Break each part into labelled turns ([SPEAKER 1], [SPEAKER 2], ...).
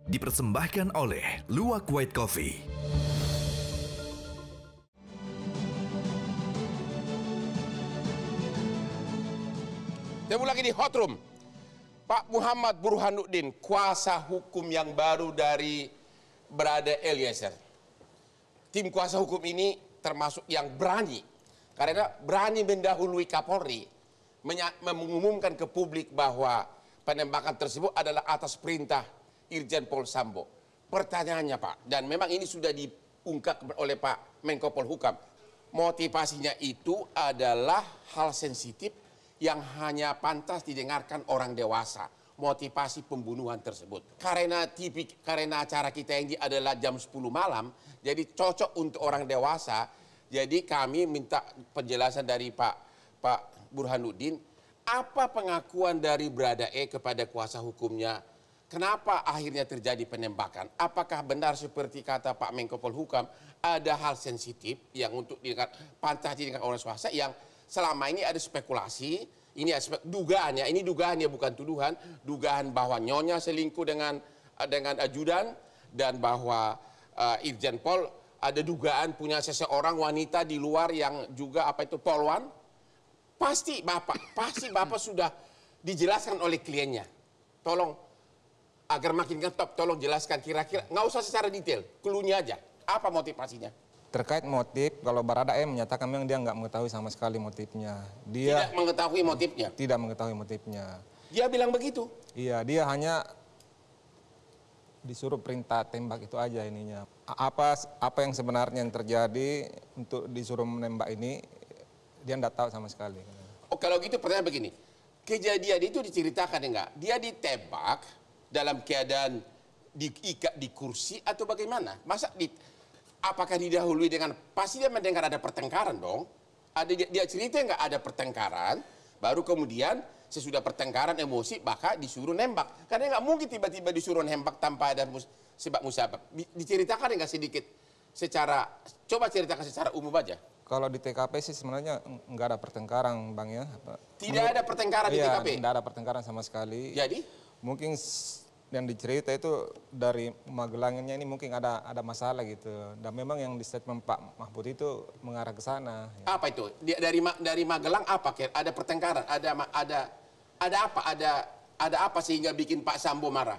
[SPEAKER 1] Dipersembahkan oleh Luwak White Coffee.
[SPEAKER 2] Temu lagi di Hot Room. Pak Muhammad Burhanuddin, kuasa hukum yang baru dari Brada Eliezer. Tim kuasa hukum ini termasuk yang berani, karena berani mendahului Kapolri, mengumumkan ke publik bahwa penembakan tersebut adalah atas perintah Irjen Pol Sambo. Pertanyaannya Pak, dan memang ini sudah diungkap oleh Pak Menko Polhukam, motivasinya itu adalah hal sensitif yang hanya pantas didengarkan orang dewasa, motivasi pembunuhan tersebut. Karena acara kita ini adalah jam 10 malam, jadi cocok untuk orang dewasa. Jadi kami minta penjelasan dari Pak Burhanuddin, apa pengakuan dari Brada E kepada kuasa hukumnya? Kenapa akhirnya terjadi penembakan? Apakah benar seperti kata Pak Menko Polhukam, ada hal sensitif yang untuk pantas didengarkan orang dewasa yang selama ini ada spekulasi, ini dugaan ya, ini dugaannya bukan tuduhan, dugaan bahwa Nyonya selingkuh dengan ajudan, dan bahwa Irjen Pol ada dugaan punya seseorang wanita di luar yang juga polwan. Pasti Bapak sudah dijelaskan oleh kliennya. Tolong agar makin ngetop, tolong jelaskan kira-kira, nggak usah secara detail, cluenya aja, apa motivasinya?
[SPEAKER 3] Terkait motif, kalau Barada E menyatakan memang dia nggak mengetahui sama sekali motifnya. Dia
[SPEAKER 2] tidak mengetahui motifnya?
[SPEAKER 3] Tidak mengetahui motifnya.
[SPEAKER 2] Dia bilang begitu?
[SPEAKER 3] Iya, dia hanya disuruh perintah tembak itu aja ininya. Apa yang sebenarnya yang terjadi untuk disuruh menembak ini, dia nggak tahu sama sekali.
[SPEAKER 2] Oh, kalau gitu pertanyaan begini, kejadian itu diceritakan enggak? Dia ditembak dalam keadaan diikat di kursi atau bagaimana? Apakah didahului dengan, pasti dia mendengar ada pertengkaran dong. Dia cerita nggak ada pertengkaran, baru kemudian sesudah pertengkaran emosi bahkan disuruh nembak. Karena nggak mungkin tiba-tiba disuruh nembak tanpa ada sebab musabab. Diceritakan nggak sedikit coba ceritakan secara umum aja.
[SPEAKER 3] Kalau di TKP sih sebenarnya nggak ada pertengkaran Bang ya.
[SPEAKER 2] Tidak ada pertengkaran di TKP?
[SPEAKER 3] Tidak ada pertengkaran sama sekali.
[SPEAKER 2] Jadi?
[SPEAKER 3] Mungkin yang dicerita itu dari Magelangnya ini mungkin ada masalah gitu, dan memang yang di statement Pak Mahfud itu mengarah ke sana. Ya.
[SPEAKER 2] Apa itu? Dari Magelang apa? Ada pertengkaran? Ada apa sehingga bikin Pak Sambo marah?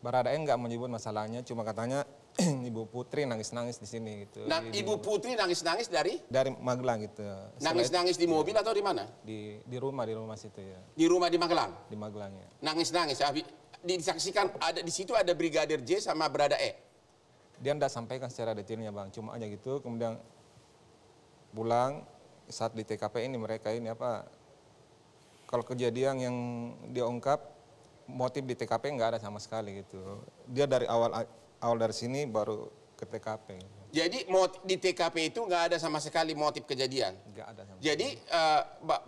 [SPEAKER 3] Barada E nggak menyebut masalahnya, cuma katanya Ibu Putri nangis-nangis di sini gitu.
[SPEAKER 2] Nah, Ibu Putri nangis-nangis dari
[SPEAKER 3] Magelang gitu.
[SPEAKER 2] Nangis-nangis di mobil atau di mana?
[SPEAKER 3] Di rumah situ ya.
[SPEAKER 2] Di rumah di Magelang?
[SPEAKER 3] Di Magelang ya.
[SPEAKER 2] Nangis-nangis. Disaksikan di situ ada Brigadir J sama Brada E.
[SPEAKER 3] Dia tidak sampaikan secara detailnya Bang, cuma aja gitu. Kemudian pulang saat di TKP ini mereka ini kalau kejadian yang dia ungkap motif di TKP nggak ada sama sekali gitu. Dia dari awal dari sini baru ke TKP.
[SPEAKER 2] Jadi di TKP itu nggak ada sama sekali motif kejadian? Nggak ada sama sekali. Jadi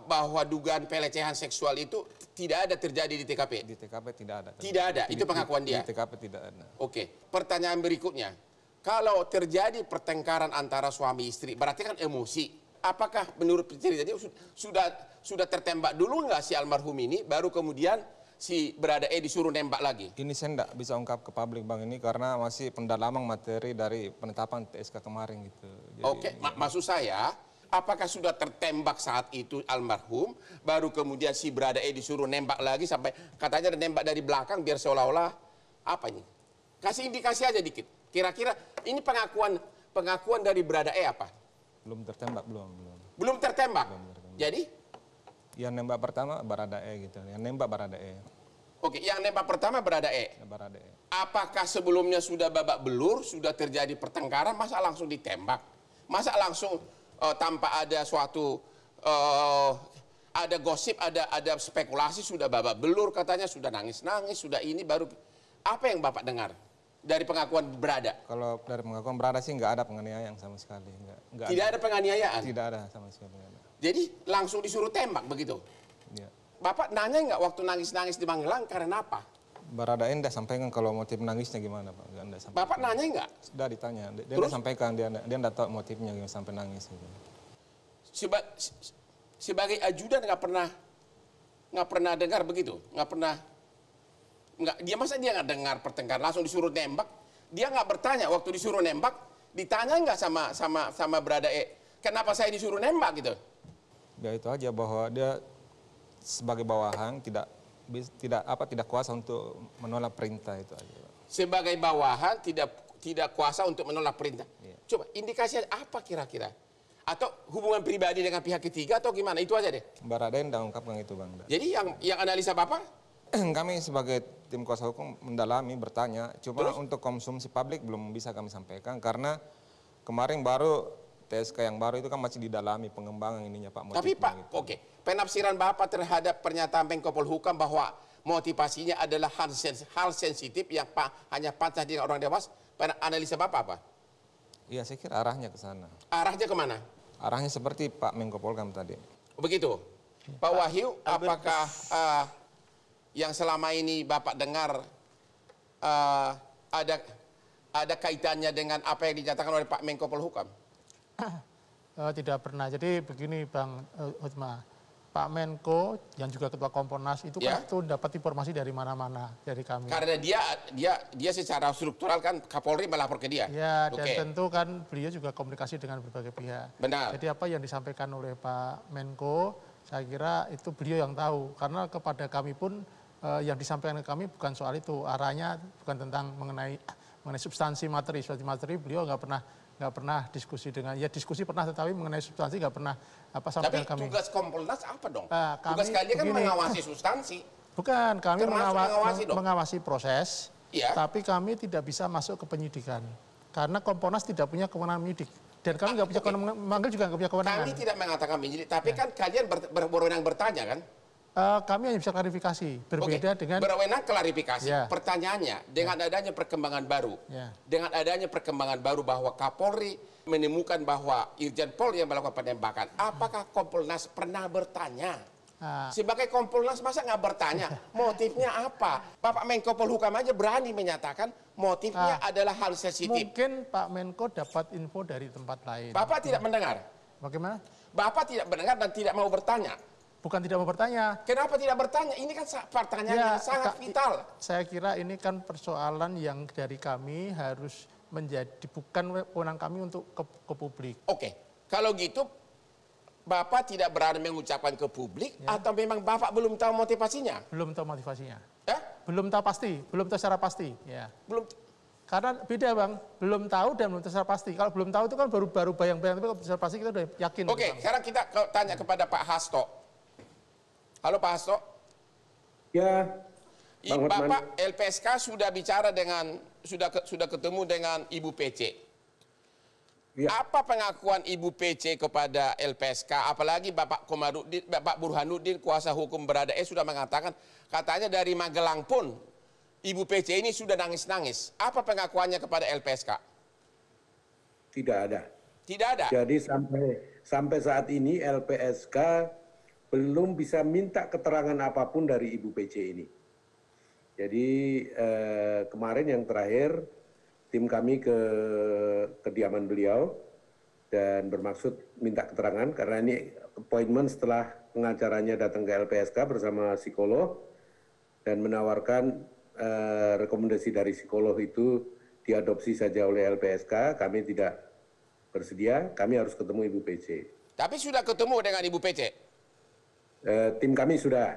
[SPEAKER 2] bahwa dugaan pelecehan seksual itu tidak ada terjadi di TKP?
[SPEAKER 3] Di TKP tidak ada.
[SPEAKER 2] Tidak ada, itu pengakuan dia?
[SPEAKER 3] Di TKP tidak ada.
[SPEAKER 2] Oke, pertanyaan berikutnya. Kalau terjadi pertengkaran antara suami istri, berarti kan emosi. Apakah menurut cerita dia sudah tertembak dulu nggak si almarhum ini, baru kemudian si Brada E disuruh nembak lagi?
[SPEAKER 3] Ini saya tidak bisa ungkap ke publik Bang ini karena masih pendalaman materi dari penetapan TSK kemarin gitu. Jadi,
[SPEAKER 2] oke, maksud saya, apakah sudah tertembak saat itu almarhum, baru kemudian si Brada E disuruh nembak lagi sampai katanya ada nembak dari belakang biar seolah-olah apa ini? Kasih indikasi aja dikit. Kira-kira ini pengakuan dari Brada E apa?
[SPEAKER 3] Belum tertembak, belum.
[SPEAKER 2] Belum tertembak? Jadi?
[SPEAKER 3] Yang nembak pertama Barada E gitu, yang nembak Barada E.
[SPEAKER 2] Oke, yang nembak pertama Barada E.
[SPEAKER 3] Barada E.
[SPEAKER 2] Apakah sebelumnya sudah babak belur, sudah terjadi pertengkaran, masa langsung ditembak? Masa langsung tanpa ada suatu, ada gosip, ada spekulasi, sudah babak belur katanya, sudah nangis-nangis, sudah ini baru. Apa yang Bapak dengar dari pengakuan Brada?
[SPEAKER 3] Kalau dari pengakuan Brada sih nggak ada penganiayaan sama sekali.
[SPEAKER 2] Tidak ada penganiayaan?
[SPEAKER 3] Tidak ada sama sekali.
[SPEAKER 2] Jadi langsung disuruh tembak begitu?
[SPEAKER 3] Ya.
[SPEAKER 2] Bapak nanya nggak waktu nangis-nangis di Magelang karena apa?
[SPEAKER 3] Barada E tidak sampaikan kalau motif nangisnya gimana Pak? Nggak
[SPEAKER 2] Bapak nanya nggak?
[SPEAKER 3] Sudah ditanya, dia tidak sampaikan, dia tidak tahu motifnya sampai nangis. Gitu.
[SPEAKER 2] Sebagai ajudan nggak pernah dengar begitu? Nggak dia masa dia nggak dengar pertengkaran, langsung disuruh nembak. Dia nggak bertanya waktu disuruh nembak, ditanya nggak sama berada kenapa saya disuruh nembak gitu?
[SPEAKER 3] Ya itu aja, bahwa dia sebagai bawahan tidak kuasa untuk menolak perintah, itu aja.
[SPEAKER 2] Sebagai bawahan tidak kuasa untuk menolak perintah.
[SPEAKER 3] Iya.
[SPEAKER 2] Coba indikasinya apa kira-kira? Atau hubungan pribadi dengan pihak ketiga atau gimana? Itu aja deh.
[SPEAKER 3] Baradae tidak ungkapkan itu, Bang.
[SPEAKER 2] Jadi yang analisa Bapak?
[SPEAKER 3] Kami sebagai tim kuasa hukum mendalami, bertanya. Cuma untuk konsumsi publik belum bisa kami sampaikan karena kemarin baru TSK yang baru itu kan masih didalami pengembangan ininya Pak.
[SPEAKER 2] Tapi Pak,
[SPEAKER 3] gitu.
[SPEAKER 2] oke. Penafsiran Bapak terhadap pernyataan Menko Polhukam bahwa motivasinya adalah hal sensitif yang hanya pantas dengan orang dewasa. Analisa Bapak apa?
[SPEAKER 3] Iya, saya kira arahnya ke sana.
[SPEAKER 2] Arahnya kemana?
[SPEAKER 3] Arahnya seperti Pak Menko Polhukam tadi.
[SPEAKER 2] Begitu. Pak Wahyu, apakah yang selama ini Bapak dengar ada kaitannya dengan apa yang dinyatakan oleh Pak Menko Polhukam?
[SPEAKER 4] Tidak pernah. Jadi begini Bang Hotma, Pak Menko yang juga Ketua Komponas itu kan itu dapat informasi dari mana-mana dari kami.
[SPEAKER 2] Karena dia secara struktural kan Kapolri melapor ke dia.
[SPEAKER 4] Ya, dan tentu kan beliau juga komunikasi dengan berbagai pihak.
[SPEAKER 2] Benar.
[SPEAKER 4] Jadi apa yang disampaikan oleh Pak Menko, saya kira itu beliau yang tahu. Karena kepada kami pun yang disampaikan ke kami bukan soal itu, arahnya bukan tentang mengenai substansi materi. Substansi materi beliau nggak pernah diskusi dengan, ya diskusi pernah tetapi mengenai substansi nggak pernah sampaikan kami.
[SPEAKER 2] Tapi tugas Kompolnas apa dong?
[SPEAKER 4] Tugas
[SPEAKER 2] kalian kan mengawasi substansi.
[SPEAKER 4] Bukan, kami mengawasi proses, tapi kami tidak bisa masuk ke penyidikan. Karena Kompolnas tidak punya kewenangan menyidik. Dan kami nggak punya kewenangan, manggil juga nggak punya kewenangan.
[SPEAKER 2] Kami tidak mengatakan menyidik, tapi kan kalian berwenang bertanya kan?
[SPEAKER 4] Kami hanya bisa klarifikasi, berbeda dengan...
[SPEAKER 2] Berwenang klarifikasi. Pertanyaannya, dengan adanya perkembangan baru, bahwa Kapolri menemukan bahwa Irjen Pol yang melakukan penembakan, apakah Kompolnas pernah bertanya? Sebagai Kompolnas masa nggak bertanya motifnya apa? Bapak Menko Polhukam aja berani menyatakan motifnya adalah hal sensitif.
[SPEAKER 4] Mungkin Pak Menko dapat info dari tempat lain.
[SPEAKER 2] Bapak tidak mendengar?
[SPEAKER 4] Bagaimana?
[SPEAKER 2] Bapak tidak mendengar dan tidak mau bertanya?
[SPEAKER 4] Bukan tidak mau bertanya.
[SPEAKER 2] Kenapa tidak bertanya? Ini kan pertanyaan yang sangat vital.
[SPEAKER 4] Saya kira ini kan persoalan yang dari kami harus menjadi, bukan wewenang kami untuk ke publik.
[SPEAKER 2] Oke, kalau gitu Bapak tidak berani mengucapkan ke publik atau memang Bapak belum tahu motivasinya?
[SPEAKER 4] Belum tahu motivasinya. Belum tahu pasti, belum tahu secara pasti. Ya.
[SPEAKER 2] Belum.
[SPEAKER 4] Karena beda Bang, belum tahu dan belum tahu secara pasti. Kalau belum tahu itu kan baru bayang-bayang, tapi kalau secara pasti kita udah yakin.
[SPEAKER 2] Oke, sekarang kita tanya kepada Pak Hasto. Halo Pak Hasto.
[SPEAKER 5] Ya.
[SPEAKER 2] Bapak LPSK sudah bicara sudah ketemu dengan Ibu PC. Ya. Apa pengakuan Ibu PC kepada LPSK? Apalagi Bapak Burhanuddin, kuasa hukum Baradae sudah mengatakan, katanya dari Magelang pun Ibu PC ini sudah nangis-nangis. Apa pengakuannya kepada LPSK?
[SPEAKER 5] Tidak ada.
[SPEAKER 2] Tidak ada.
[SPEAKER 5] Jadi sampai saat ini LPSK belum bisa minta keterangan apapun dari Ibu PC ini. Jadi kemarin yang terakhir tim kami ke kediaman beliau dan bermaksud minta keterangan karena ini appointment setelah pengacaranya datang ke LPSK bersama psikolog dan menawarkan rekomendasi dari psikolog itu diadopsi saja oleh LPSK. Kami tidak bersedia, kami harus ketemu Ibu PC.
[SPEAKER 2] Tapi sudah ketemu dengan Ibu PC?
[SPEAKER 5] Tim kami sudah,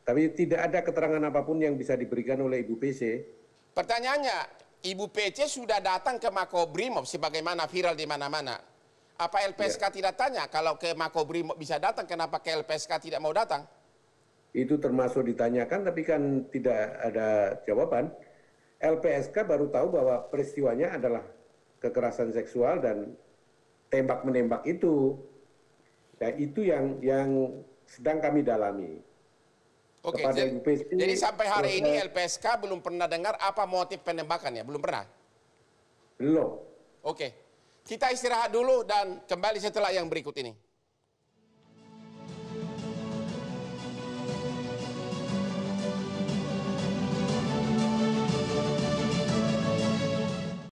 [SPEAKER 5] tapi tidak ada keterangan apapun yang bisa diberikan oleh Ibu PC.
[SPEAKER 2] Pertanyaannya, Ibu PC sudah datang ke Makobrimob sebagaimana viral di mana-mana. Apa LPSK tidak tanya kalau ke Makobrimob bisa datang, kenapa ke LPSK tidak mau datang?
[SPEAKER 5] Itu termasuk ditanyakan, tapi kan tidak ada jawaban. LPSK baru tahu bahwa peristiwanya adalah kekerasan seksual dan tembak-menembak itu. Nah, itu yang sedang kami dalami.
[SPEAKER 2] Oke, jadi sampai hari ini LPSK belum pernah dengar apa motif penembakannya? Belum pernah?
[SPEAKER 5] Belum.
[SPEAKER 2] Oke, kita istirahat dulu dan kembali setelah yang berikut ini.